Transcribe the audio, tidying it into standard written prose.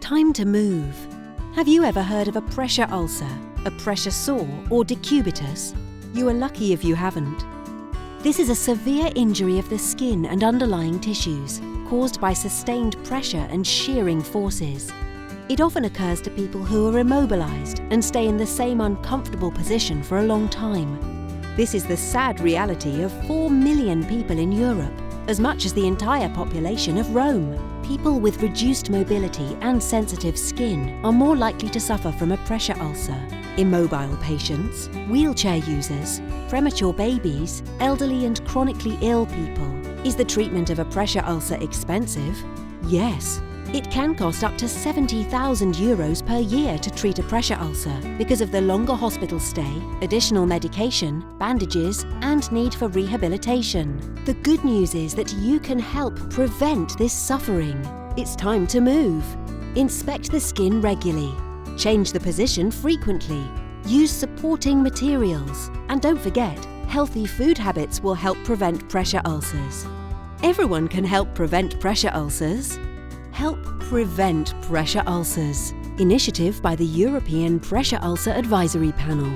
Time to move. Have you ever heard of a pressure ulcer, a pressure sore or decubitus? You are lucky if you haven't. This is a severe injury of the skin and underlying tissues caused by sustained pressure and shearing forces. It often occurs to people who are immobilized and stay in the same uncomfortable position for a long time. This is the sad reality of 4 million people in Europe, as much as the entire population of Rome. People with reduced mobility and sensitive skin are more likely to suffer from a pressure ulcer. Immobile patients, wheelchair users, premature babies, elderly and chronically ill people. Is the treatment of a pressure ulcer expensive? Yes. It can cost up to €70,000 per year to treat a pressure ulcer because of the longer hospital stay, additional medication, bandages, and need for rehabilitation. The good news is that you can help prevent this suffering. It's time to move. Inspect the skin regularly. Change the position frequently. Use supporting materials. And don't forget, healthy food habits will help prevent pressure ulcers. Everyone can help prevent pressure ulcers. Help prevent pressure ulcers. Initiative by the European Pressure Ulcer Advisory Panel.